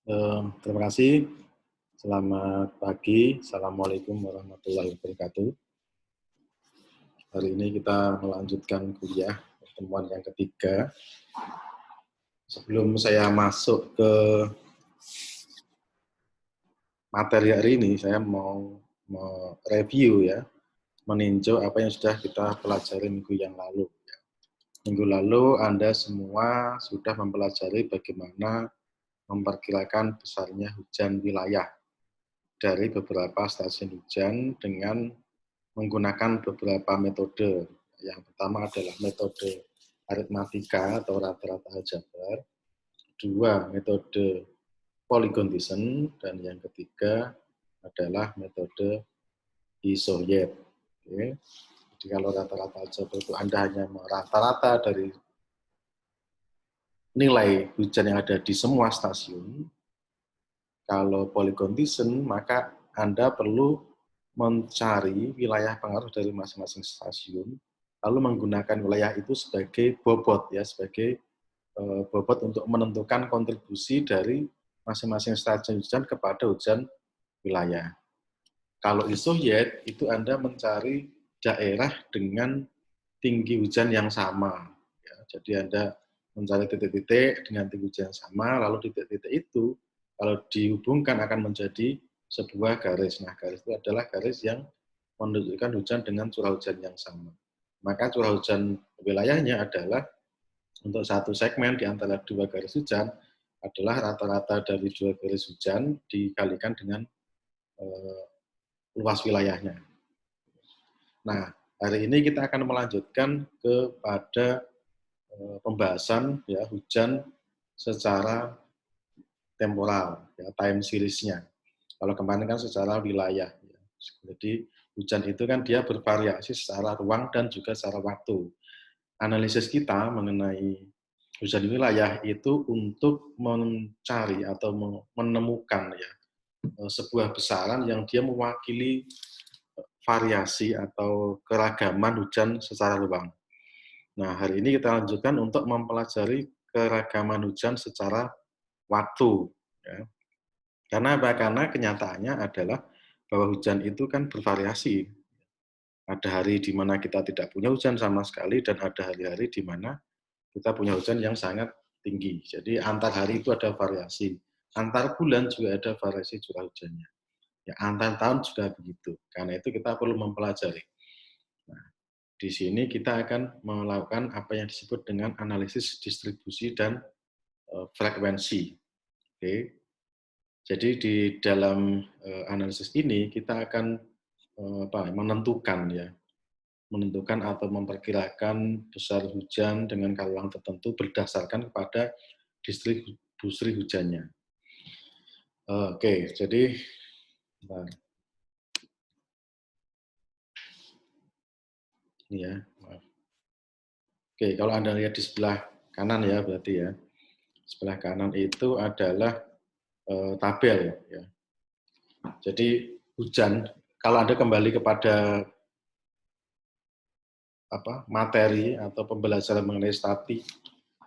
Terima kasih. Selamat pagi. Assalamualaikum warahmatullahi wabarakatuh. Hari ini kita melanjutkan kuliah pertemuan yang ketiga. Sebelum saya masuk ke materi hari ini, saya mau mereview ya, meninjau apa yang sudah kita pelajari minggu yang lalu. Minggu lalu Anda semua sudah mempelajari bagaimana memperkirakan besarnya hujan wilayah dari beberapa stasiun hujan dengan menggunakan beberapa metode. Yang pertama adalah metode aritmatika atau rata-rata aljabar, dua metode polygon descent, dan yang ketiga adalah metode isoyet. Oke. Jadi kalau rata-rata aljabar itu Anda hanya rata-rata dari nilai hujan yang ada di semua stasiun. Kalau polygon descent, maka Anda perlu mencari wilayah pengaruh dari masing-masing stasiun, lalu menggunakan wilayah itu sebagai bobot, ya, sebagai bobot untuk menentukan kontribusi dari masing-masing stasiun hujan kepada hujan wilayah. Kalau isoyet, itu Anda mencari daerah dengan tinggi hujan yang sama. Ya, jadi Anda mencari titik-titik dengan tinggi hujan yang sama, lalu titik-titik itu kalau dihubungkan akan menjadi sebuah garis. Nah, garis itu adalah garis yang menunjukkan hujan dengan curah hujan yang sama. Maka curah hujan wilayahnya adalah untuk satu segmen di antara dua garis hujan adalah rata-rata dari dua garis hujan dikalikan dengan luas wilayahnya. Nah, hari ini kita akan melanjutkan kepada pembahasan ya hujan secara temporal, ya, time series-nya. Kalau kemarin kan secara wilayah. Ya. Jadi hujan itu kan dia bervariasi secara ruang dan juga secara waktu. Analisis kita mengenai hujan wilayah itu untuk mencari atau menemukan ya sebuah besaran yang dia mewakili variasi atau keragaman hujan secara ruang. Nah, hari ini kita lanjutkan untuk mempelajari keragaman hujan secara waktu. Ya. Karena apa? Karena kenyataannya adalah bahwa hujan itu kan bervariasi. Ada hari di mana kita tidak punya hujan sama sekali, dan ada hari-hari di mana kita punya hujan yang sangat tinggi. Jadi antar hari itu ada variasi. Antar bulan juga ada variasi curah hujannya. Ya, antar tahun juga begitu. Karena itu kita perlu mempelajari. Nah, di sini kita akan melakukan apa yang disebut dengan analisis distribusi dan frekuensi. Oke. Jadi di dalam analisis ini kita akan menentukan atau memperkirakan besar hujan dengan kawalan tertentu berdasarkan kepada distribusi hujannya. Oke, jadi ini ya, maaf. Oke, kalau Anda lihat di sebelah kanan ya, berarti ya, sebelah kanan itu adalah tabel ya. Jadi hujan, kalau Anda kembali kepada materi atau pembelajaran mengenai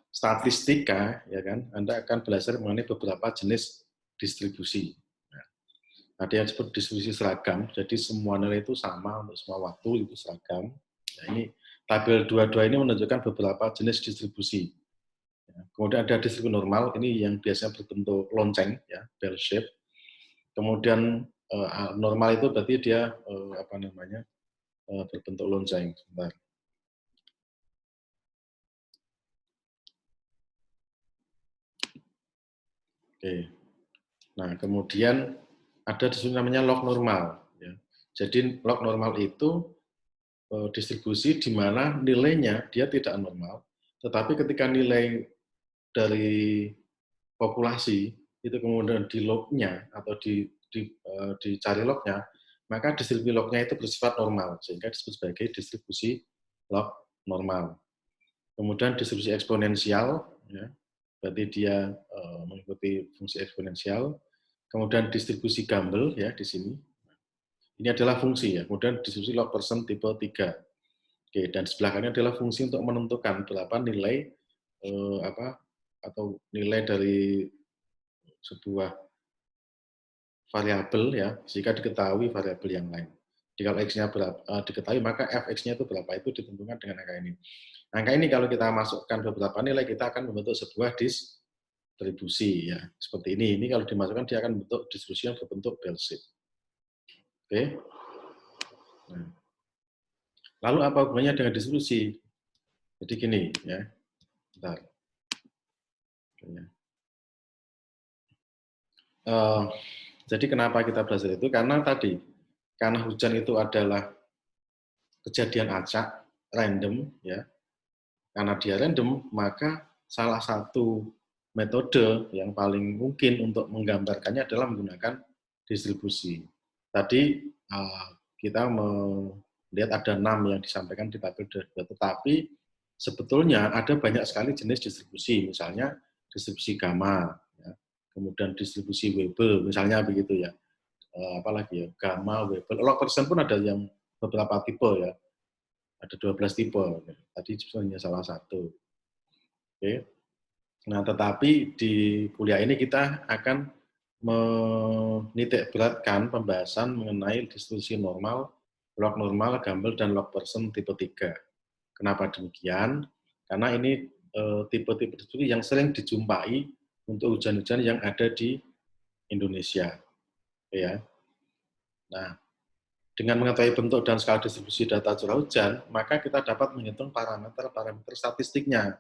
statistika, ya kan, Anda akan belajar mengenai beberapa jenis distribusi. Ada yang disebut distribusi seragam, jadi semua nilai itu sama untuk semua waktu, itu seragam. Nah, ini tabel 22 ini menunjukkan beberapa jenis distribusi. Kemudian ada distribusi normal, ini yang biasanya berbentuk lonceng, ya, bell shape. Kemudian normal itu berarti dia berbentuk lonceng. Sebentar. Oke. Nah, kemudian ada distribusi namanya log normal. Ya. Jadi log normal itu distribusi di mana nilainya dia tidak normal, tetapi ketika nilai dari populasi itu kemudian di lognya atau dicari lognya, maka distribusi lognya itu bersifat normal, sehingga disebut sebagai distribusi log normal. Kemudian distribusi eksponensial, ya, berarti dia mengikuti fungsi eksponensial. Kemudian distribusi Gumbel ya di sini. Ini adalah fungsi ya. Kemudian distribusi log persen tipe 3. Oke, dan sebelah kanan adalah fungsi untuk menentukan berapa nilai atau nilai dari sebuah variabel ya, jika diketahui variabel yang lain. Jadi kalau X-nya diketahui, maka Fx-nya itu berapa, itu ditentukan dengan angka ini. Angka ini kalau kita masukkan beberapa nilai, kita akan membentuk sebuah distribusi ya, seperti ini. Ini kalau dimasukkan dia akan membentuk distribusi yang berbentuk bell shape. Oke. Nah, lalu apa hubungannya dengan distribusi? Jadi gini ya. Bentar. Jadi kenapa kita belajar itu? Karena hujan itu adalah kejadian acak, random ya. Karena dia random, maka salah satu metode yang paling mungkin untuk menggambarkannya adalah menggunakan distribusi. Tadi kita melihat ada 6 yang disampaikan di tabel, tetapi sebetulnya ada banyak sekali jenis distribusi, misalnya distribusi gamma, ya. Kemudian distribusi Weibull, misalnya begitu ya. Apalagi ya, gamma, Weibull, log persen pun ada yang beberapa tipe ya. Ada 12 tipe. Tadi sebenarnya salah satu. Oke. Nah, tetapi di kuliah ini kita akan menitik beratkan pembahasan mengenai distribusi normal, log normal, Gumbel, dan log persen tipe 3. Kenapa demikian? Karena ini tipe-tipe distribusi yang sering dijumpai untuk hujan-hujan yang ada di Indonesia. Ya. Nah, dengan mengetahui bentuk dan skala distribusi data curah hujan, maka kita dapat menghitung parameter-parameter statistiknya,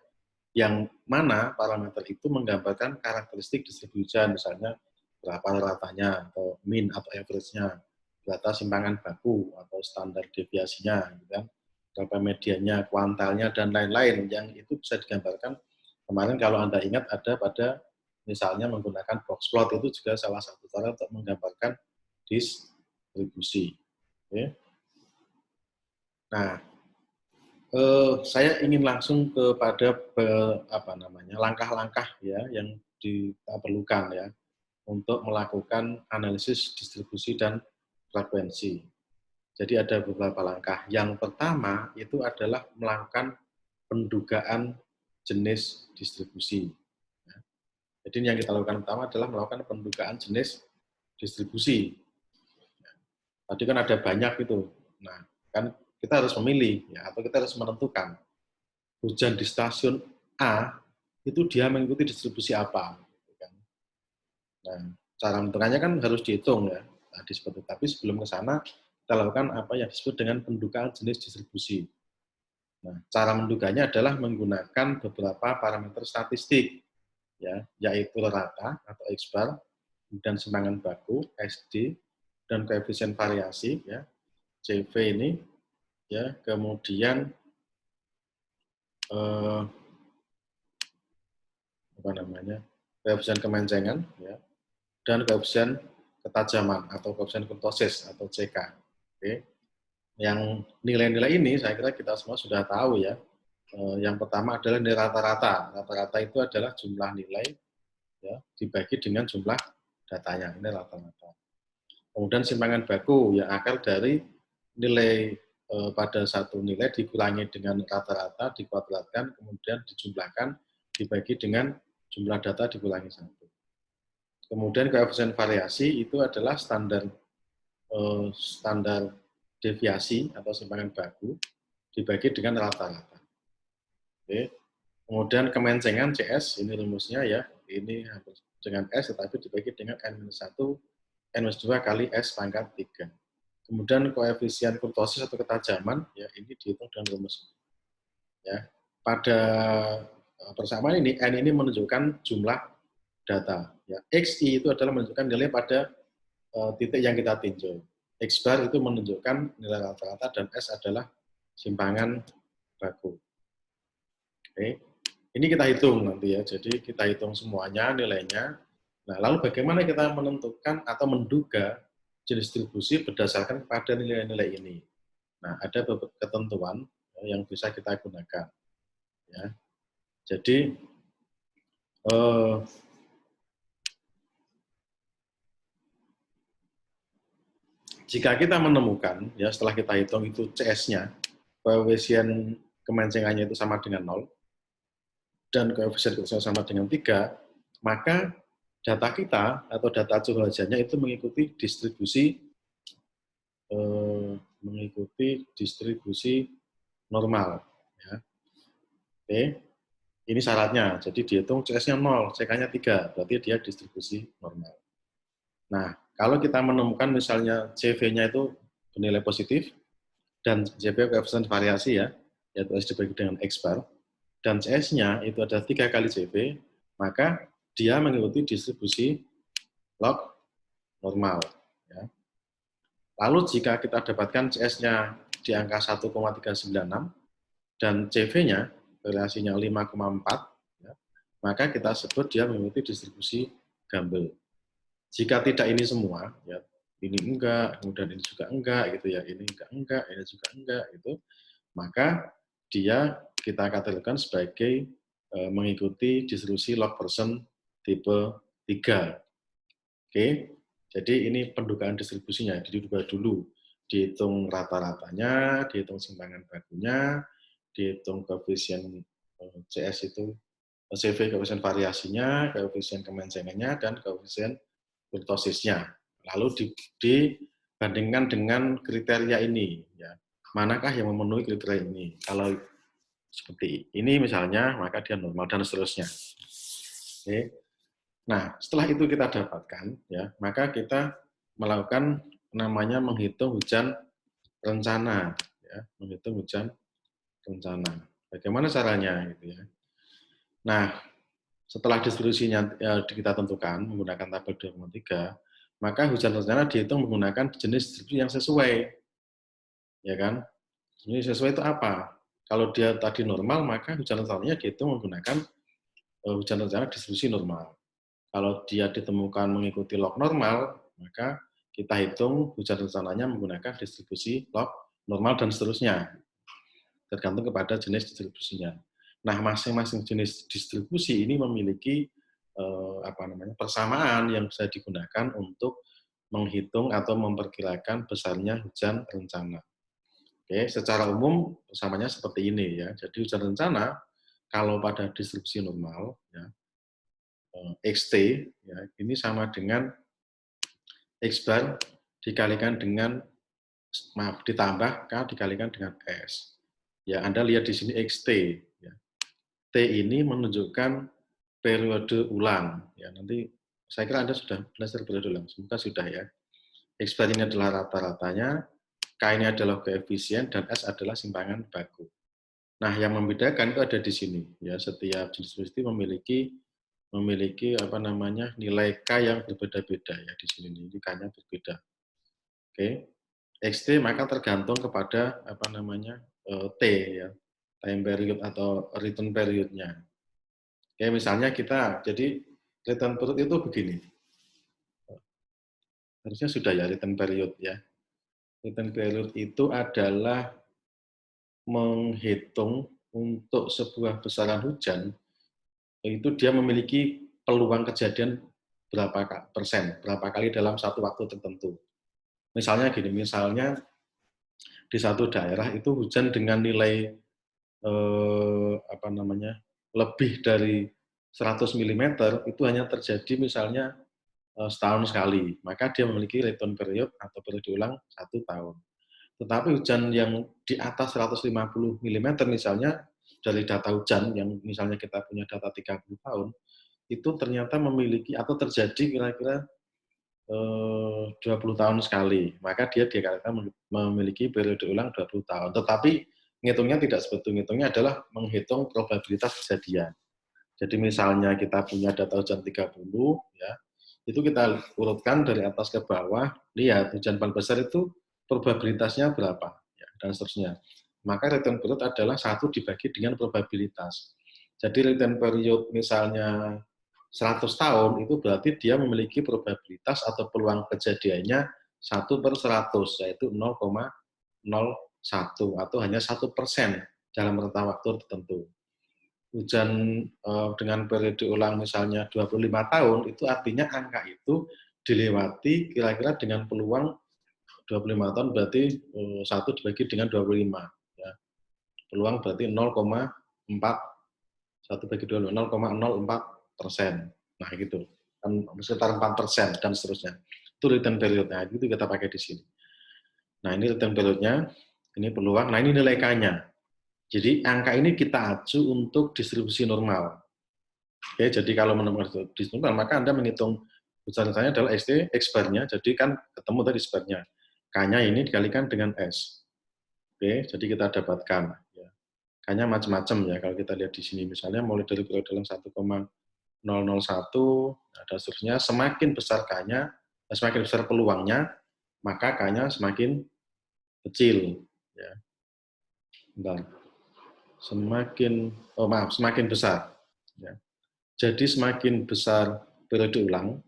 yang mana parameter itu menggambarkan karakteristik distribusi hujan, misalnya berapa ratanya, atau mean atau average-nya, data simpangan baku atau standar deviasinya, gitu kan, berapa medianya, kuantalnya, dan lain-lain, yang itu bisa digambarkan. Kemarin kalau Anda ingat ada pada misalnya menggunakan box plot, itu juga salah satu cara untuk menggambarkan distribusi. Oke. Nah, saya ingin langsung kepada langkah-langkah ya yang kita perlukan ya untuk melakukan analisis distribusi dan frekuensi. Jadi ada beberapa langkah. Yang pertama itu adalah melakukan pendugaan jenis distribusi. Jadi yang kita lakukan pertama adalah melakukan pendugaan jenis distribusi. Tadi kan ada banyak itu. Nah, kan kita harus memilih ya, atau kita harus menentukan hujan di stasiun A itu dia mengikuti distribusi apa. Nah, cara menentukannya kan harus dihitung ya. Tadi seperti, tapi sebelum ke sana kita lakukan apa yang disebut dengan pendugaan jenis distribusi. Nah, cara menduganya adalah menggunakan beberapa parameter statistik ya, yaitu rata atau X-bar, kemudian simpangan baku SD, dan koefisien variasi ya, CV ini ya, kemudian koefisien kemencengan ya, dan koefisien ketajaman atau koefisien kurtosis atau CK. Oke. Yang nilai-nilai ini saya kira kita semua sudah tahu ya. Yang pertama adalah nilai rata-rata. Rata-rata itu adalah jumlah nilai ya dibagi dengan jumlah datanya. Ini rata-rata. Kemudian simpangan baku yang akar dari nilai pada satu nilai dikurangi dengan rata-rata, dikuadratkan, kemudian dijumlahkan, dibagi dengan jumlah data dikurangi 1. Kemudian koefisien variasi itu adalah standar deviasi atau simpangan baku dibagi dengan rata-rata. Oke. Kemudian kemencengan CS, ini rumusnya ya, ini dengan S tetapi dibagi dengan N-1, N-2 kali S pangkat 3. Kemudian koefisien kurtosis atau ketajaman, ya ini dihitung dengan rumus. Ya, pada persamaan ini, N ini menunjukkan jumlah data. Ya, XI itu adalah menunjukkan nilai pada titik yang kita tinjau. X bar itu menunjukkan nilai rata-rata dan S adalah simpangan baku. Oke. Ini kita hitung nanti ya. Jadi kita hitung semuanya nilainya. Nah, lalu bagaimana kita menentukan atau menduga jenis distribusi berdasarkan pada nilai-nilai ini. Nah, ada beberapa ketentuan yang bisa kita gunakan. Ya. Jadi jika kita menemukan, ya setelah kita hitung itu CS-nya, koefisien kemencengannya itu sama dengan 0, dan koefisien kurtosis sama dengan 3, maka data kita atau data curah hujannya itu mengikuti distribusi normal. Ya. Oke, ini syaratnya. Jadi dihitung CS-nya 0, CK-nya 3, berarti dia distribusi normal. Nah, kalau kita menemukan misalnya CV-nya itu bernilai positif, dan CV koefisien variasi ya, yaitu S dibagi dengan X bar, dan CS-nya itu ada 3 kali CV, maka dia mengikuti distribusi log normal. Ya. Lalu jika kita dapatkan CS-nya di angka 1,396 dan CV-nya relasinya 5,4, ya, maka kita sebut dia mengikuti distribusi Gumbel. Jika tidak ini semua, ya, ini enggak, kemudian ini juga enggak, gitu ya, ini enggak, ini juga enggak, gitu, maka dia kita kategorikan sebagai mengikuti distribusi log person tipe 3. Oke, jadi ini pendugaan distribusinya, diduga dulu, dihitung rata-ratanya, dihitung simpangan bakunya, dihitung koefisien CS itu, CV koefisien variasinya, koefisien kemencengannya, dan koefisien kurtosisnya. Lalu dibandingkan dengan kriteria ini, ya, manakah yang memenuhi kriteria ini. Kalau seperti ini misalnya, maka dia normal dan seterusnya. Oke. Nah, setelah itu kita dapatkan, ya, maka kita melakukan namanya menghitung hujan rencana, ya, menghitung hujan rencana. Bagaimana caranya, gitu ya? Nah, setelah distribusinya kita tentukan menggunakan tabel 2,3, maka hujan rencana dihitung menggunakan jenis distribusi yang sesuai, ya kan? Ini sesuai itu apa? Kalau dia tadi normal, maka hujan rencananya dihitung menggunakan hujan rencana distribusi normal. Kalau dia ditemukan mengikuti log normal, maka kita hitung hujan rencananya menggunakan distribusi log normal dan seterusnya, tergantung kepada jenis distribusinya. Nah, masing-masing jenis distribusi ini memiliki persamaan yang bisa digunakan untuk menghitung atau memperkirakan besarnya hujan rencana. Oke, secara umum persamanya seperti ini ya. Jadi hujan rencana kalau pada distribusi normal ya, XT ya, ini sama dengan X bar dikalikan dengan ditambah K dikalikan dengan S. Ya, Anda lihat di sini XT ya. T ini menunjukkan periode ulang ya. Nanti saya kira Anda sudah belajar periode ulang, semoga sudah ya. X bar ini adalah rata-ratanya, K ini adalah koefisien, dan S adalah simpangan baku. Nah, yang membedakan itu ada di sini ya. Setiap jenis distribusi memiliki nilai K yang berbeda-beda ya di sini. Ini K-nya berbeda. Oke. XT maka tergantung kepada T ya, time period atau return period-nya. Oke, misalnya jadi return period itu begini. Harusnya sudah ya return period ya. Return period itu adalah menghitung untuk sebuah besaran hujan, itu dia memiliki peluang kejadian berapa persen, berapa kali dalam satu waktu tertentu. Misalnya gini, misalnya di satu daerah itu hujan dengan nilai lebih dari 100 mm itu hanya terjadi misalnya setahun sekali, maka dia memiliki return period atau periode ulang 1 tahun. Tetapi hujan yang di atas 150 mm misalnya dari data hujan yang misalnya kita punya data 30 tahun, itu ternyata memiliki atau terjadi kira-kira 20 tahun sekali. Maka dia dikatakan memiliki periode ulang 20 tahun. Tetapi ngitungnya tidak seperti itu. Ngitungnya adalah menghitung probabilitas kejadian. Jadi misalnya kita punya data hujan 30, ya, itu kita urutkan dari atas ke bawah, lihat hujan paling besar itu probabilitasnya berapa, ya, dan seterusnya. Maka return period adalah 1 dibagi dengan probabilitas. Jadi return period misalnya 100 tahun, itu berarti dia memiliki probabilitas atau peluang kejadiannya 1/100, yaitu 0,01 atau hanya 1% dalam rentang waktu tertentu. Hujan dengan periode ulang misalnya 25 tahun, itu artinya angka itu dilewati kira-kira dengan peluang 25 tahun berarti 1 dibagi dengan 25. Ya. Peluang berarti 0,4, 1 bagi 25, 0,04%. Nah, gitu. sekitar 4% dan seterusnya. Itu return period-nya, itu kita pakai di sini. Nah, ini return period-nya, ini peluang, nah ini nilai K-nya. Jadi angka ini kita acu untuk distribusi normal. Oke, jadi kalau menemukan distribusi normal, maka Anda menghitung besar-besarnya adalah ST, X-bar-nya, jadi kan ketemu tadi X-bar-nya. K-nya ini dikalikan dengan S. Oke, jadi kita dapatkan. Ya. K-nya macam-macam ya, kalau kita lihat di sini, misalnya mulai dari periode 1,001, ada seterusnya, semakin besar K-nya, semakin besar peluangnya, maka K-nya semakin kecil. Ya. Bentar. Semakin besar. Ya. Jadi semakin besar periode ulang,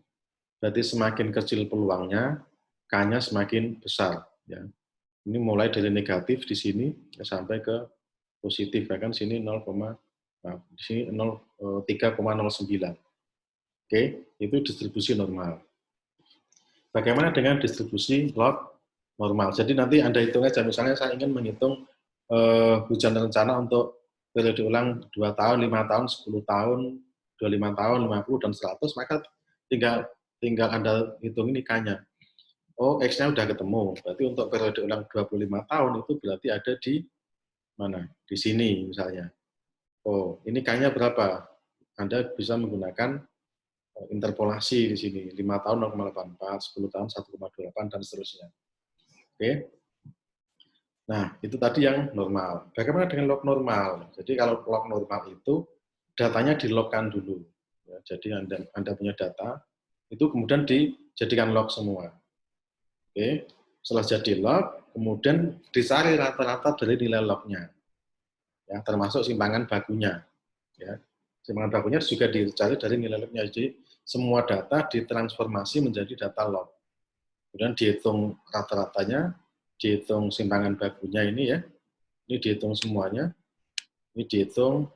berarti semakin kecil peluangnya, K-nya semakin besar. Ya. Ini mulai dari negatif di sini sampai ke positif, bahkan sini 3,09. Oke, itu distribusi normal. Bagaimana dengan distribusi log normal? Jadi nanti Anda hitung aja, misalnya saya ingin menghitung hujan rencana untuk periode ulang 2 tahun, 5 tahun, 10 tahun, 25 tahun, 50, dan 100, maka tinggal Anda hitung ini K-nya. Oh, X-nya udah ketemu. Berarti untuk periode ulang 25 tahun itu berarti ada di mana? Di sini misalnya. Oh, ini K-nya berapa? Anda bisa menggunakan interpolasi di sini. 5 tahun 0,84, 10 tahun 1,28, dan seterusnya. Oke. Nah, itu tadi yang normal. Bagaimana dengan log normal? Jadi kalau log normal itu datanya dilogkan dulu. Ya, jadi Anda punya data, itu kemudian dijadikan log semua. Oke. Setelah jadi log, kemudian dicari rata-rata dari nilai lognya. Ya, termasuk simpangan bakunya. Ya. Simpangan bakunya juga dicari dari nilai lognya. Jadi semua data ditransformasi menjadi data log. Kemudian dihitung rata-ratanya, dihitung simpangan bakunya ini ya. Ini dihitung semuanya, ini dihitung,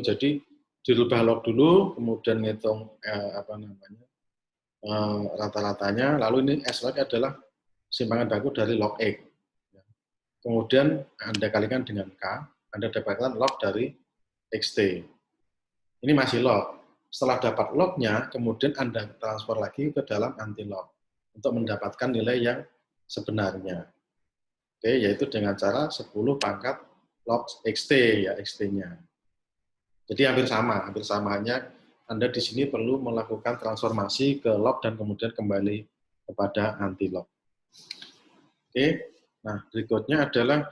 jadi dirubah log dulu, kemudian ngitung rata-ratanya, lalu ini S log adalah simpangan baku dari log X. Kemudian Anda kalikan dengan K, Anda dapatkan log dari XT. Ini masih log. Setelah dapat lognya, kemudian Anda transfer lagi ke dalam anti-log untuk mendapatkan nilai yang sebenarnya. Oke, yaitu dengan cara 10 pangkat log XT ya, XT-nya. Jadi hampir sama hanya Anda di sini perlu melakukan transformasi ke log dan kemudian kembali kepada anti-log. Oke, nah berikutnya adalah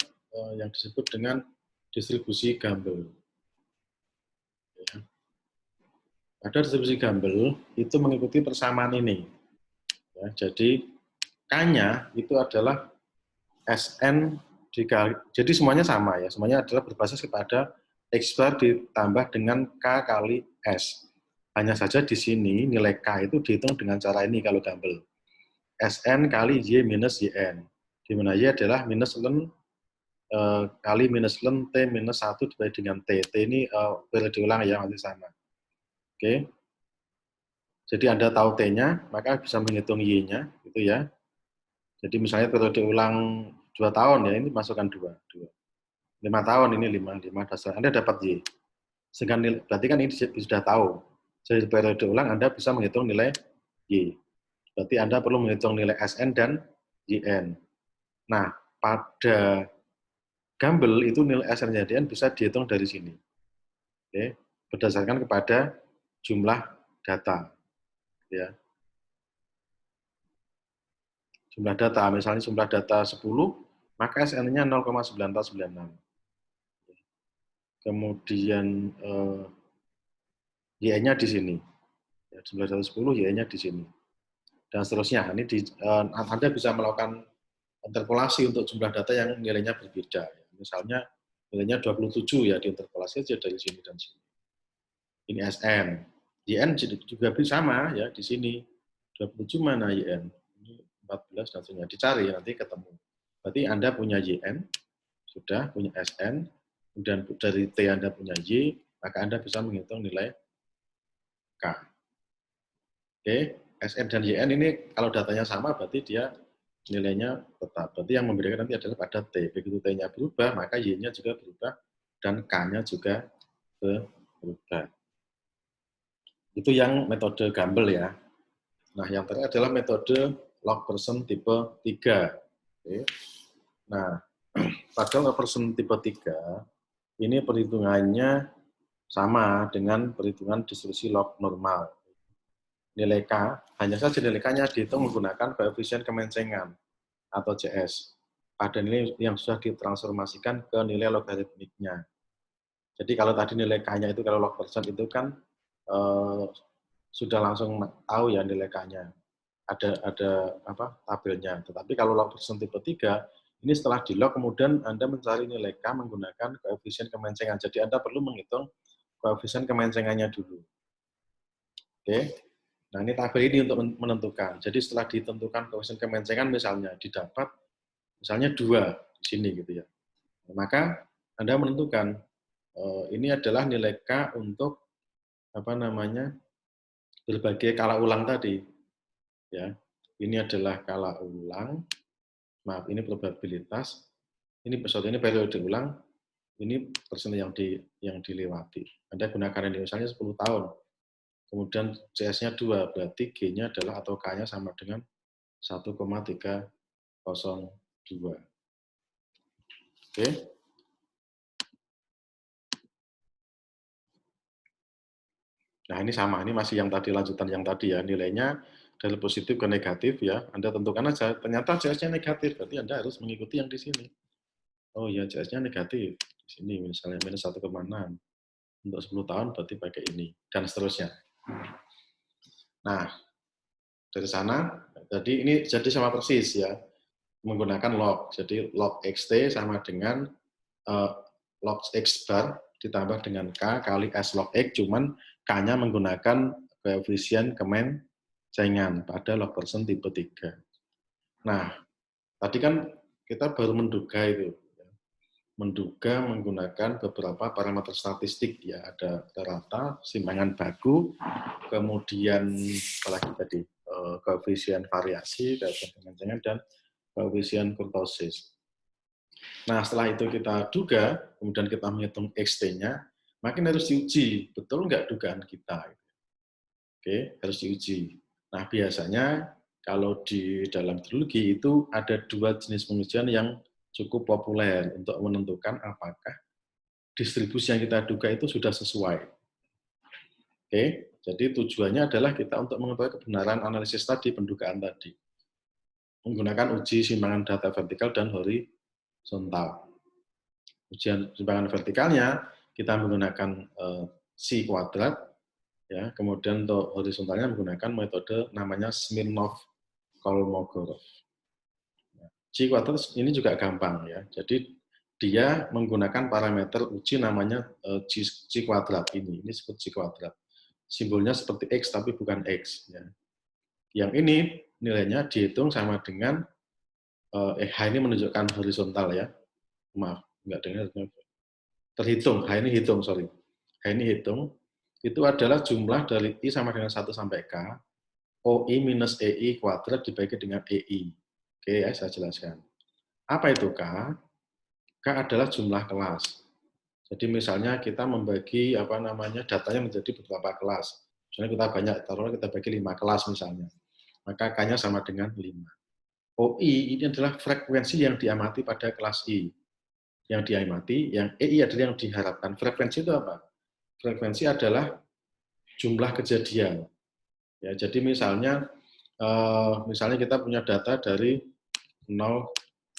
yang disebut dengan distribusi Gumbel. Ya. Pada distribusi Gumbel itu mengikuti persamaan ini. Ya, jadi K-nya itu adalah SN dikali, jadi semuanya sama ya, semuanya adalah berbasis kepada X-bar ditambah dengan K kali S. Hanya saja di sini nilai K itu dihitung dengan cara ini kalau Gumbel. SN kali Y minus YN. Di mana Y adalah minus ln kali minus ln T minus 1 dibagi dengan T. T ini periode ulang ya, masih sama. Oke. Jadi Anda tahu T-nya, maka bisa menghitung Y-nya, gitu ya. Jadi misalnya periode ulang 2 tahun ya, ini masukkan 2. 5 tahun ini 5 dasar. Anda dapat Y. Sehingga berarti kan ini sudah tahu. Jadi periode ulang Anda bisa menghitung nilai Y. Berarti Anda perlu menghitung nilai SN dan YN. Nah, pada Gumbel itu nilai SN dan YN bisa dihitung dari sini. Oke, berdasarkan kepada jumlah data. Ya. Jumlah data, misalnya jumlah data 10, maka SN-nya 0,9496. Kemudian Y-nya di sini. Ya, jumlah data 10, Y-nya di sini. Dan seterusnya. Ini Anda bisa melakukan interpolasi untuk jumlah data yang nilainya berbeda. Misalnya nilainya 27 ya, diinterpolasi saja dari sini dan sini. Ini SN. YN juga sama ya, di sini. 27 mana YN? Ini 14 dan seterusnya. Dicari nanti ketemu. Berarti Anda punya YN, sudah punya SN, kemudian dari T Anda punya Y, maka Anda bisa menghitung nilai K. Oke, SN dan YN ini kalau datanya sama berarti dia nilainya tetap. Berarti yang membedakan nanti adalah pada T. Begitu T-nya berubah, maka Y-nya juga berubah dan K-nya juga berubah. Itu yang metode Gamble ya. Nah, yang terakhir adalah metode log person tipe 3. Oke. Nah, pada log person tipe 3, ini perhitungannya sama dengan perhitungan distribusi log normal. Nilai K, hanya saja nilai K-nya dihitung menggunakan koefisien kemencengan atau CS pada nilai yang sudah ditransformasikan ke nilai logaritmiknya. Jadi kalau tadi nilai K-nya itu kalau log persen itu kan sudah langsung tahu ya nilai K-nya. Ada apa tabelnya. Tetapi kalau log persen tipe 3, ini setelah di log kemudian Anda mencari nilai K menggunakan koefisien kemencengan. Jadi Anda perlu menghitung koefisien kemencengannya dulu. Oke. Nah, ini tabel ini untuk menentukan. Jadi setelah ditentukan koefisien kemencengan misalnya didapat misalnya 2 di sini gitu ya. Maka Anda menentukan ini adalah nilai K untuk apa namanya? Berbagai kala ulang tadi. Ya. Ini adalah kala ulang. Maaf, ini probabilitas. Ini periode ulang. Ini persen yang dilewati. Anda gunakan ini misalnya 10 tahun. Kemudian CS-nya 2, berarti G-nya adalah atau K-nya sama dengan 1,302. Oke. Nah, ini sama, ini masih yang tadi, lanjutan yang tadi ya, nilainya dari positif ke negatif ya, Anda tentukan aja, ternyata CS-nya negatif, berarti Anda harus mengikuti yang di sini. Oh ya, CS-nya negatif, di sini misalnya minus 1,6, untuk 10 tahun berarti pakai ini, dan seterusnya. Nah, dari sana, jadi ini jadi sama persis ya, menggunakan log, jadi log XT sama dengan log X bar ditambah dengan K kali S log X, cuman K-nya menggunakan koefisien kemencengan pada log person tipe 3. Nah, tadi kan kita baru menduga itu. Menduga menggunakan beberapa parameter statistik. Ya, ada rata, simpangan baku, kemudian apalagi tadi, koefisien variasi, koefisien kemencengan, dan koefisien kurtosis. Nah, setelah itu kita duga, kemudian kita menghitung XT-nya, makin harus diuji, betul nggak dugaan kita. Oke, harus diuji. Nah, biasanya kalau di dalam hidrologi itu ada 2 jenis pengujian yang cukup populer untuk menentukan apakah distribusi yang kita duga itu sudah sesuai. Oke, jadi tujuannya adalah kita untuk mengetahui kebenaran analisis tadi, pendugaan tadi. Menggunakan uji simpangan data vertikal dan horizontal. Ujian simpangan vertikalnya kita menggunakan C kuadrat, ya. Kemudian untuk horizontalnya menggunakan metode namanya Smirnov-Kolmogorov. C kuadrat ini juga gampang ya. Jadi dia menggunakan parameter uji namanya C kuadrat ini. Ini disebut C kuadrat. Simbolnya seperti X tapi bukan X. Ya. Yang ini nilainya dihitung sama dengan H ini menunjukkan horizontal ya. Maaf, enggak dengar. Terhitung, H ini hitung, sorry. H ini hitung, itu adalah jumlah dari I sama dengan 1 sampai K, OI minus EI kuadrat dibagi dengan EI. Oke ya, saya jelaskan. Apa itu K? K adalah jumlah kelas. Jadi misalnya kita membagi apa namanya datanya menjadi beberapa kelas. Misalnya kita banyak, taruhlah kita bagi 5 kelas misalnya. Maka K-nya sama dengan 5. OI ini adalah frekuensi yang diamati pada kelas I. Yang diamati, yang EI adalah yang diharapkan. Frekuensi itu apa? Frekuensi adalah jumlah kejadian. Ya, jadi misalnya kita punya data dari 0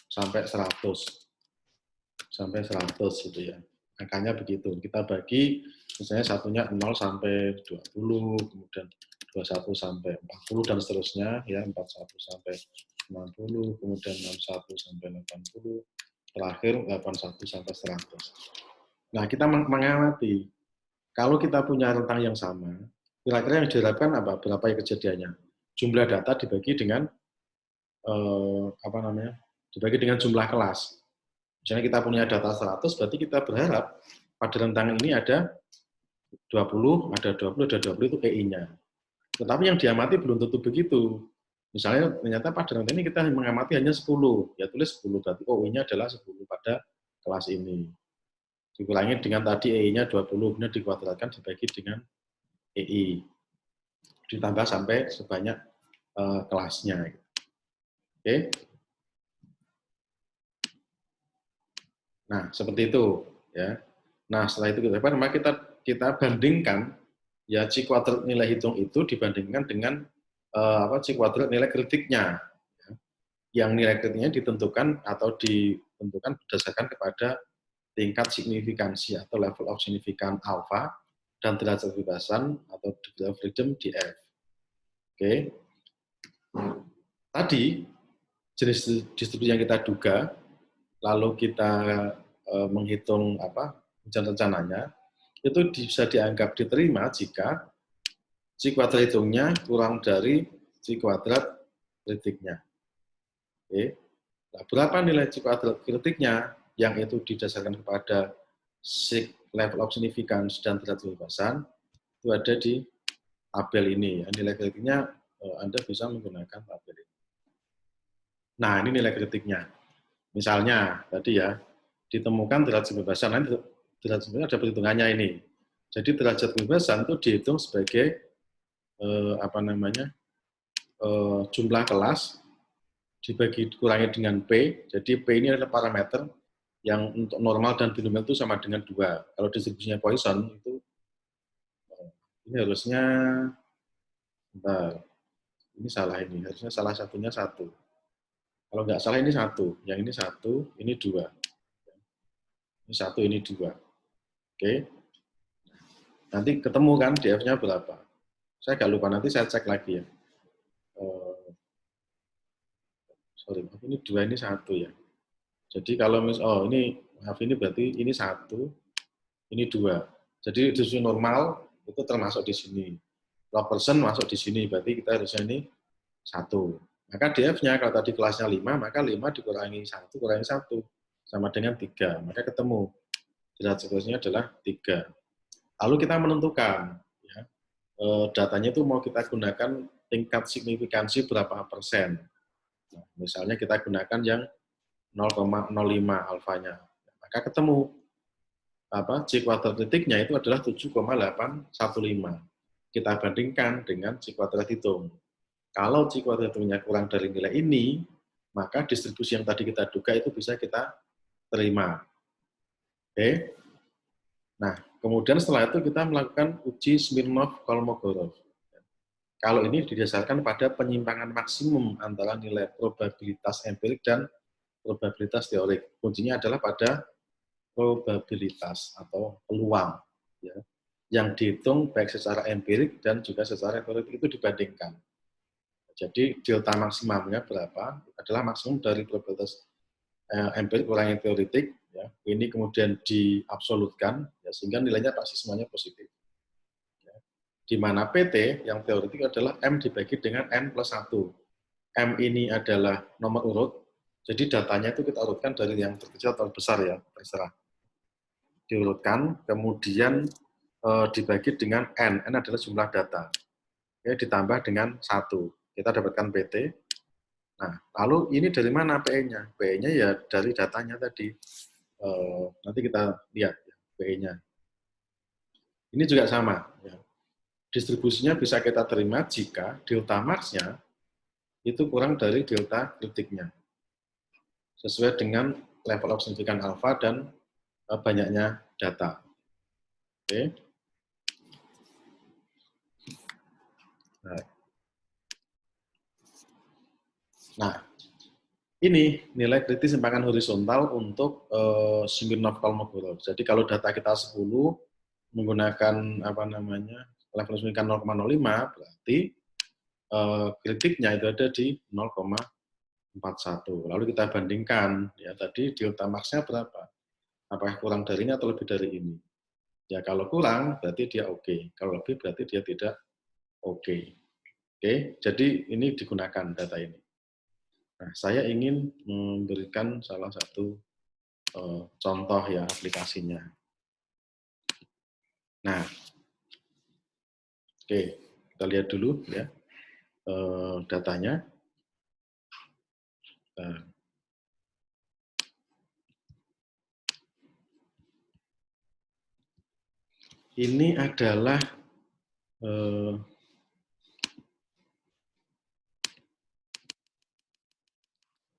sampai 100. Sampai 100 gitu ya. Angkanya begitu. Kita bagi misalnya satunya 0 sampai 20, kemudian 21 sampai 40 dan seterusnya ya, 41 sampai 60, kemudian 61 sampai 80, terakhir 81 sampai 100. Nah, kita mengamati kalau kita punya rentang yang sama, kira-kira yang diharapkan apa? Berapa ya kejadiannya? Jumlah data dibagi dengan dibagi dengan jumlah kelas. Misalnya kita punya data 100, berarti kita berharap pada rentang ini ada 20, ada 20, ada 20 itu EI-nya. Tetapi yang diamati belum tentu begitu. Misalnya ternyata pada rentang ini kita mengamati hanya 10, ya tulis 10, berarti OI-nya adalah 10 pada kelas ini. Dikurangi dengan tadi EI-nya 20, kemudian dikuadratkan dibagi dengan EI. ditambah sampai sebanyak kelasnya. Oke. Nah, seperti itu ya. Nah, setelah itu kita bandingkan ya C kuadrat nilai hitung itu dibandingkan dengan C kuadrat nilai kritiknya. Ya. Yang nilai kritiknya ditentukan berdasarkan kepada tingkat signifikansi atau level of significance alpha dan derajat kebebasan atau degree of freedom df. Oke. Tadi jenis distribusi yang kita duga, lalu kita menghitung rencananya, itu bisa dianggap diterima jika C kuadrat hitungnya kurang dari C kuadrat kritiknya. Oke. Nah, berapa nilai C kuadrat kritiknya yang itu didasarkan kepada level of significance dan derajat kebebasan, itu ada di tabel ini. Ya. Nilai kritiknya Anda bisa menggunakan tabel ini. Nah, ini nilai kritiknya. Misalnya, tadi ya, ditemukan derajat kebebasan. Nanti derajat kebebasan ada perhitungannya ini. Jadi derajat kebebasan itu dihitung sebagai jumlah kelas dikurangi dengan P. Jadi P ini adalah parameter yang untuk normal dan binomial itu sama dengan 2. Kalau distribusinya Poisson itu ini harusnya ini salah ini. Harusnya salah satunya 1. Kalau nggak salah ini 1. Yang ini 1, ini 2. Ini 1, ini 2. Oke. Nanti ketemu kan DF-nya berapa. Saya nggak lupa, nanti saya cek lagi ya. Sorry, ini 2, ini 1 ya. Jadi kalau ini berarti ini 1, ini 2. Jadi distribusi normal itu termasuk di sini. Log persen masuk di sini, berarti kita harusnya ini 1. Maka DF-nya kalau tadi kelasnya 5, maka 5 dikurangi 1, kurangi 1, sama dengan 3. Maka ketemu derajat kebebasannya adalah 3. Lalu kita menentukan, ya, datanya itu mau kita gunakan tingkat signifikansi berapa persen. Nah, misalnya kita gunakan yang 0,05 alfanya. Maka ketemu C kuadrat kritiknya itu adalah 7,815. Kita bandingkan dengan C kuadrat hitung. Kalau C kuadrat hitungnya kurang dari nilai ini, maka distribusi yang tadi kita duga itu bisa kita terima. Oke. Nah, kemudian setelah itu kita melakukan uji Smirnov-Kolmogorov. Kalau ini didasarkan pada penyimpangan maksimum antara nilai probabilitas empirik dan probabilitas teorik. Kuncinya adalah pada probabilitas atau peluang, ya, yang dihitung baik secara empirik dan juga secara teoretik itu dibandingkan. Jadi delta maksimumnya berapa adalah maksimum dari probabilitas empirik kurangi teoretik. Ya, ini kemudian diabsolutkan, ya, sehingga nilainya pasti semuanya positif. Ya. Di mana PT yang teoretik adalah M dibagi dengan N plus 1. M ini adalah nomor urut, jadi datanya itu kita urutkan dari yang terkecil atau besar ya, terserah. Diurutkan, kemudian dibagi dengan N. N adalah jumlah data. Oke, ditambah dengan 1. Kita dapatkan PT. Nah, lalu ini dari mana PE-nya? PE-nya ya dari datanya tadi. Nanti kita lihat ya, PE-nya. Ini juga sama. Ya. Distribusinya bisa kita terima jika delta max-nya itu kurang dari delta kritiknya. Sesuai dengan level of significance alpha dan banyaknya data. Oke. Nah, ini nilai kritis simpangan horizontal untuk Smirnov-Kolmogorov. Jadi kalau data kita 10 menggunakan level signifikan 0,05, berarti kritiknya itu ada di 0,41. Lalu kita bandingkan, ya tadi delta max-nya berapa? Apakah kurang dari ini atau lebih dari ini? Ya kalau kurang berarti dia oke. Kalau lebih berarti dia tidak oke. Oke, jadi ini digunakan data ini. Nah, saya ingin memberikan salah satu contoh ya aplikasinya. Nah, oke, kita lihat dulu ya datanya. Nah, ini adalah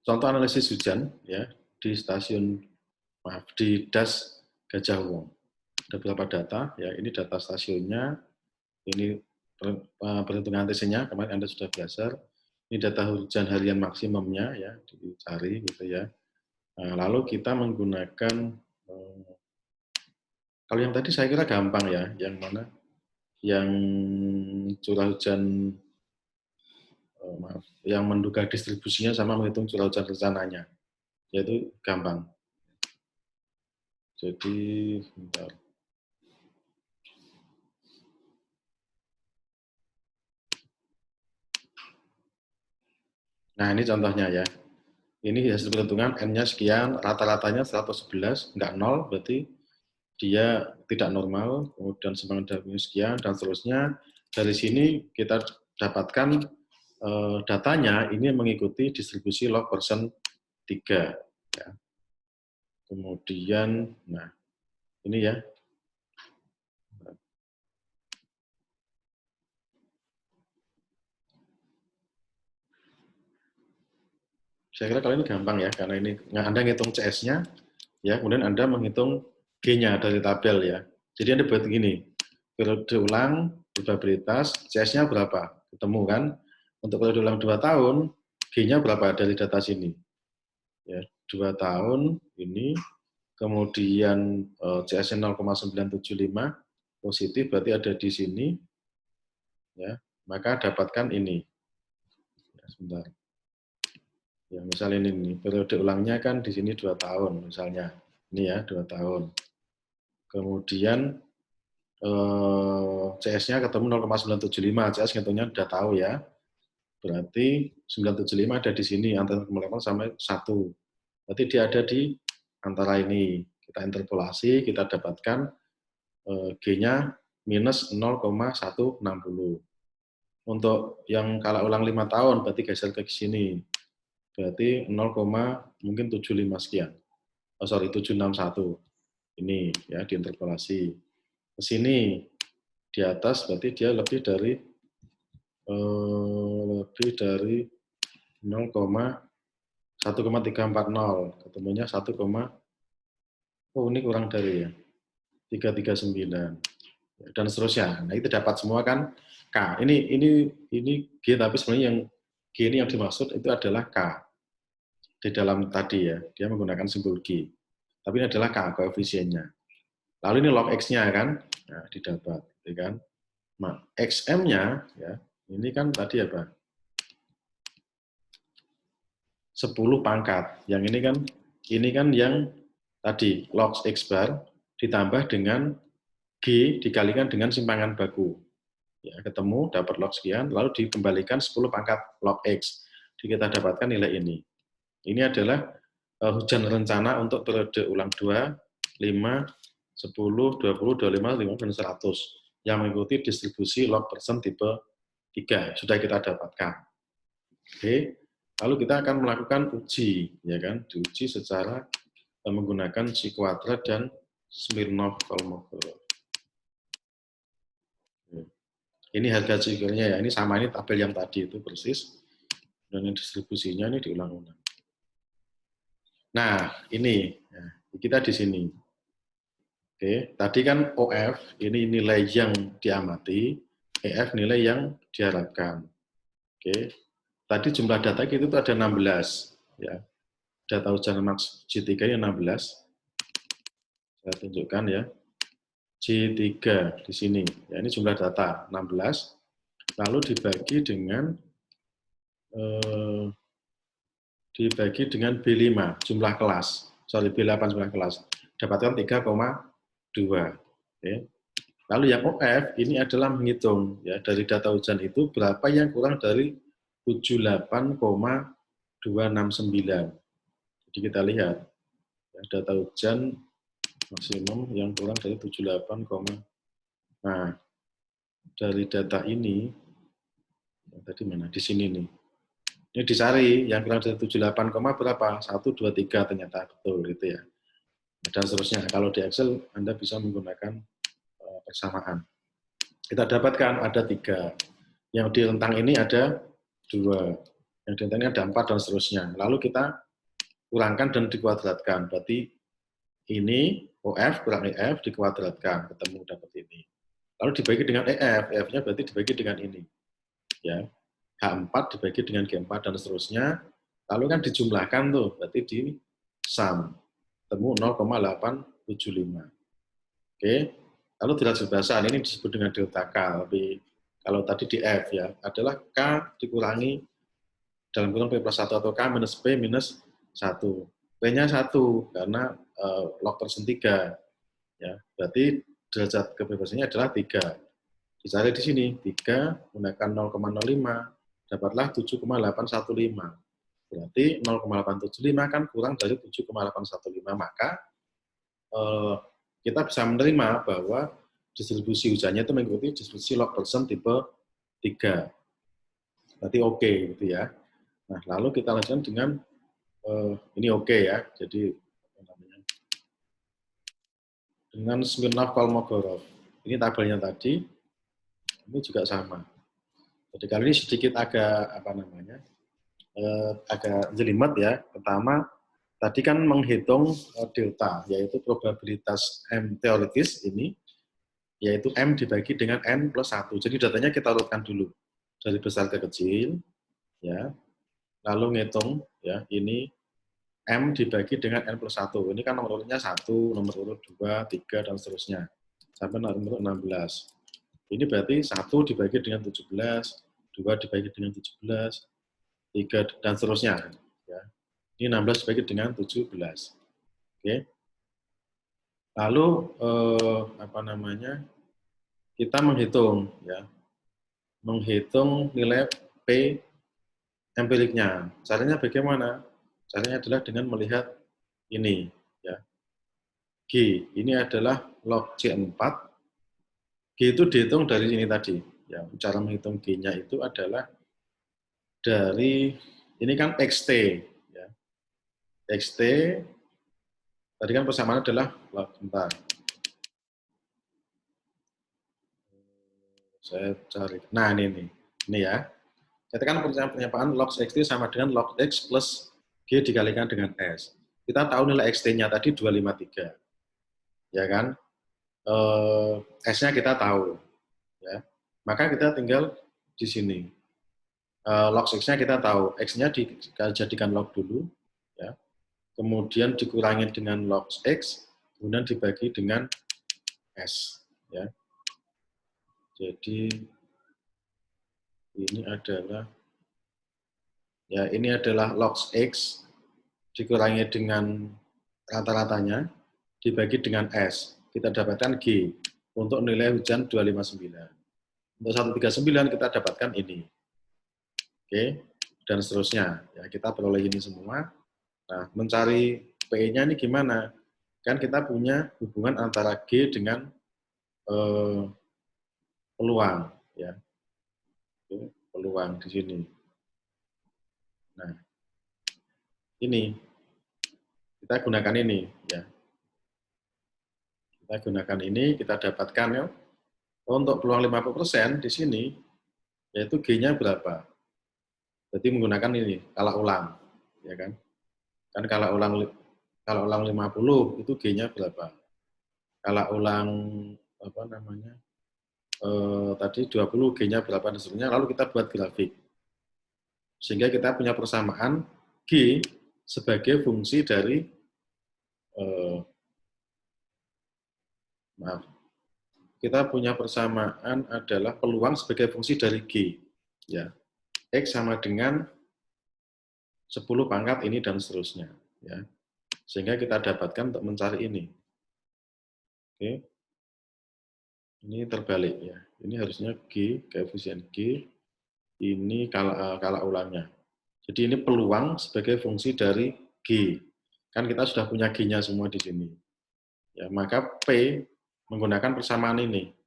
contoh analisis hujan ya di das Gajah Wong. Ada beberapa data ya, ini data stasiunnya, ini perhitungan ATC-nya kemarin Anda sudah belajar. Ini data hujan harian maksimumnya ya, dicari gitu ya. Nah, lalu kita menggunakan kalau yang tadi saya kira gampang ya, yang mana? Yang curah hujan yang menduga distribusinya sama menghitung curah hujan rencananya, yaitu gampang. Jadi, bentar. Nah, ini contohnya ya. Ini hasil perhitungan N-nya sekian, rata-ratanya 111, enggak 0, berarti dia tidak normal, kemudian sumbangan darahnya sekian, dan seterusnya. Dari sini kita dapatkan datanya ini mengikuti distribusi log persen 3. Ya. Kemudian, nah ini ya. Saya kira kalau ini gampang ya, karena ini Anda ngitung CS-nya, ya, kemudian Anda menghitung G-nya dari tabel ya. Jadi Anda buat begini, periode ulang, probabilitas, CS-nya berapa? Ketemu kan? Untuk periode ulang 2 tahun, G-nya berapa dari data sini? Ya, 2 tahun ini, kemudian CS-nya 0,975, positif berarti ada di sini, ya, maka dapatkan ini. Ya, sebentar. Ya, misalnya ini, periode ulangnya kan di sini 2 tahun, misalnya. Ini ya, 2 tahun. Kemudian CS-nya ketemu 0,975, CS ngitungnya udah tahu ya. Berarti 975 ada di sini, antara 0,8 sampai 1. Berarti dia ada di antara ini. Kita interpolasi, kita dapatkan G-nya minus 0,160. Untuk yang kalau ulang 5 tahun, berarti geser ke sini. Berarti 0,75 sekian. 761. Ini ya diinterpolasi. Ke sini di atas berarti dia lebih dari 1,340, ketemunya 1, oh ini kurang dari ya 339 dan seterusnya. Nah itu dapat semua kan K. Ini G, tapi sebenarnya yang G ini yang dimaksud itu adalah K di dalam tadi ya, dia menggunakan simbol G. Tapi ini adalah K koefisiennya. Lalu ini log X-nya kan, nah didapat, ya kan. Nah, XM-nya ya, ini kan tadi apa? 10 pangkat. Yang ini kan yang tadi log X bar ditambah dengan G dikalikan dengan simpangan baku. Ya, ketemu dapat log sekian, lalu dikembalikan 10 pangkat log X. Jadi kita dapatkan nilai ini. Ini adalah hujan rencana untuk periode ulang 2, 5, 10, 20, 25, 50, dan 100 yang mengikuti distribusi log persen tipe 3 sudah kita dapatkan. Oke, lalu kita akan melakukan uji, ya kan? Diuji secara menggunakan si kuadrat dan Smirnov-Kolmogorov. Ini harga cikirnya ya, ini sama, ini tabel yang tadi itu persis, dan distribusinya ini diulang-ulang. Nah, ini ya, kita di sini. Oke, tadi kan OF ini nilai yang diamati, EF nilai yang diharapkan. Oke, tadi jumlah data kita itu ada 16, ya. Data hujan max J3 ini 16. Saya tunjukkan ya. J3 di sini. Ya, ini jumlah data 16. Lalu dibagi dengan B5 jumlah kelas. Sorry, B8 jumlah kelas. Dapatkan 3,2. Oke. Lalu yang OF ini adalah menghitung ya dari data hujan itu berapa yang kurang dari 78,269. Jadi kita lihat ya, data hujan maksimum yang kurang dari 78, nah dari data ini tadi mana di sini nih. Ini dicari yang kurang dari 78, berapa? 1, 2, 3 ternyata betul gitu ya. Dan seterusnya. Kalau di Excel Anda bisa menggunakan persamaan. Kita dapatkan ada 3. Yang di rentang ini ada 2. Yang delta ini ada 4 dan seterusnya. Lalu kita kurangkan dan dikuadratkan. Berarti ini OF kurang EF dikuadratkan, ketemu dapat ini. Lalu dibagi dengan EF, EF-nya berarti dibagi dengan ini. Ya, H4 dibagi dengan G4 dan seterusnya. Lalu kan dijumlahkan tuh, berarti di sum. Temu 0,875. Oke. Lalu derajat bahasan ini disebut dengan delta K. Tapi kalau tadi di F ya, adalah K dikurangi dalam kurung P plus 1 atau K minus P minus 1. P-nya 1 karena log persen 3. Ya, berarti derajat kebebasannya adalah 3. Dicari di sini, 3 gunakan 0,05, dapatlah 7,815. Berarti 0,875 kan kurang dari 7,815, maka kita bisa menerima bahwa distribusi hujannya itu mengikuti distribusi log persen tipe 3. Berarti oke, gitu ya. Nah, lalu kita lanjutkan dengan ini oke ya. Jadi dengan Smirnov Kolmogorov. Ini tabelnya tadi. Ini juga sama. Jadi kali ini sedikit agak agak jelimet ya. Pertama, tadi kan menghitung delta, yaitu probabilitas M teoritis ini, yaitu M dibagi dengan N plus 1. Jadi datanya kita urutkan dulu dari besar ke kecil, ya. Lalu ngitung ya, ini M dibagi dengan N plus 1. Ini kan nomor urutnya 1, nomor urut 2, 3, dan seterusnya. Sampai nomor urut 16. Ini berarti 1 dibagi dengan 17, 2 dibagi dengan 17, 3, dan seterusnya. Ya. Ini 16 dibagi dengan 17. Oke. Lalu, kita menghitung, ya. Menghitung nilai P empiriknya. Caranya bagaimana? Caranya adalah dengan melihat ini, ya. G, ini adalah log C4. G itu dihitung dari sini tadi. Ya, cara menghitung G-nya itu adalah dari, ini kan XT. Ya. XT, tadi kan persamaan adalah, bentar. Saya cari. Nah, ini ya. Katakan penyapaan log XT sama dengan log X plus G dikalikan dengan S. Kita tahu nilai XT-nya tadi 253. Ya kan? S-nya kita tahu. Ya. Maka kita tinggal di sini. Log X-nya kita tahu. X-nya dijadikan log dulu. Ya. Kemudian dikurangi dengan log X, kemudian dibagi dengan S. Ya. Jadi ini adalah log X dikurangi dengan rata-ratanya dibagi dengan S. Kita dapatkan G untuk nilai hujan 259. Untuk 139 kita dapatkan ini. Oke, dan seterusnya. Ya, kita peroleh ini semua. Nah, mencari P-nya ini gimana? Kan kita punya hubungan antara G dengan peluang, ya. Peluang di sini. Nah, ini kita gunakan ini, ya. Kita gunakan ini, kita dapatkan ya. Untuk peluang 50% di sini, yaitu G-nya berapa? Berarti menggunakan ini, kala ulang, ya kan? Kan kala ulang 50 itu G-nya berapa? Kala ulang tadi 20 G-nya berapa dan seterusnya, lalu kita buat grafik. Sehingga kita punya persamaan G sebagai fungsi dari kita punya persamaan adalah peluang sebagai fungsi dari G. Ya. X sama dengan 10 pangkat ini dan seterusnya. Ya. Sehingga kita dapatkan untuk mencari ini. Oke. Ini terbalik ya. Ini harusnya G, koefisien G. Ini kala ulangnya. Jadi ini peluang sebagai fungsi dari G. Kan kita sudah punya G-nya semua di sini. Ya, maka P menggunakan persamaan ini.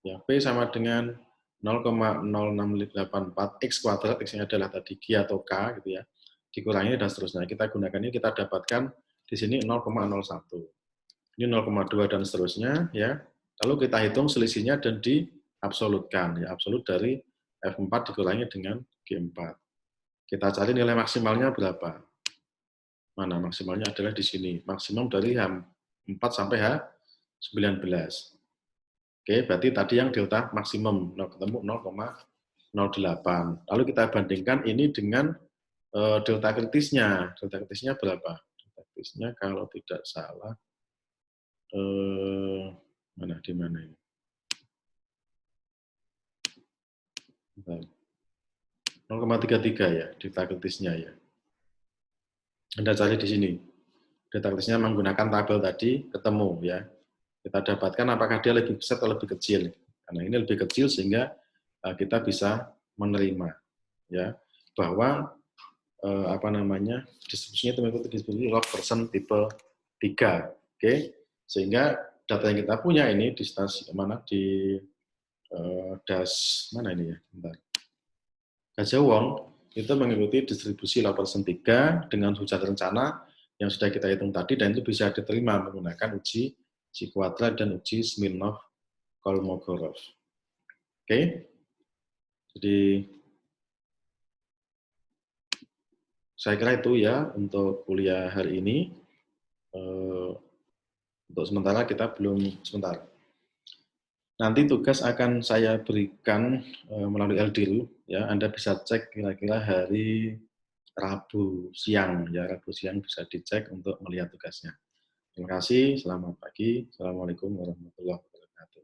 Ya, P sama dengan 0,0684 X kuadrat, X-nya adalah tadi G atau K, gitu ya, dikurangi dan seterusnya. Kita gunakan ini, kita dapatkan di sini 0,01. Ini 0,2 dan seterusnya, ya. Lalu kita hitung selisihnya dan diabsolutkan, ya, absolut dari F4 dikurangi dengan G4. Kita cari nilai maksimalnya berapa. Mana maksimalnya adalah di sini. Maksimum dari H4 sampai H19. Oke, berarti tadi yang delta maksimum ketemu 0,08. Lalu kita bandingkan ini dengan delta kritisnya. Delta kritisnya berapa? Delta kritisnya kalau tidak salah mana di mana ini? 0,33 ya, delta kritisnya ya. Anda cari di sini. Delta kritisnya menggunakan tabel tadi ketemu ya. Kita dapatkan apakah dia lebih besar atau lebih kecil. Karena ini lebih kecil sehingga kita bisa menerima ya bahwa distribusinya itu mengikuti distribusi log persen tipe 3. Oke. Sehingga data yang kita punya ini di stasiun mana di mana ini ya? Bentar. Gajah Wong itu mengikuti distribusi log persen 3 dengan hujan rencana yang sudah kita hitung tadi, dan itu bisa diterima menggunakan uji Chi-Quadrat dan uji Smirnov-Kolmogorov. Oke, jadi saya kira itu ya untuk kuliah hari ini. Untuk sementara kita belum sebentar. Nanti tugas akan saya berikan melalui LDIRU, ya. Anda bisa cek kira-kira hari Rabu siang, ya. Rabu siang bisa dicek untuk melihat tugasnya. Terima kasih, selamat pagi. Assalamualaikum warahmatullahi wabarakatuh.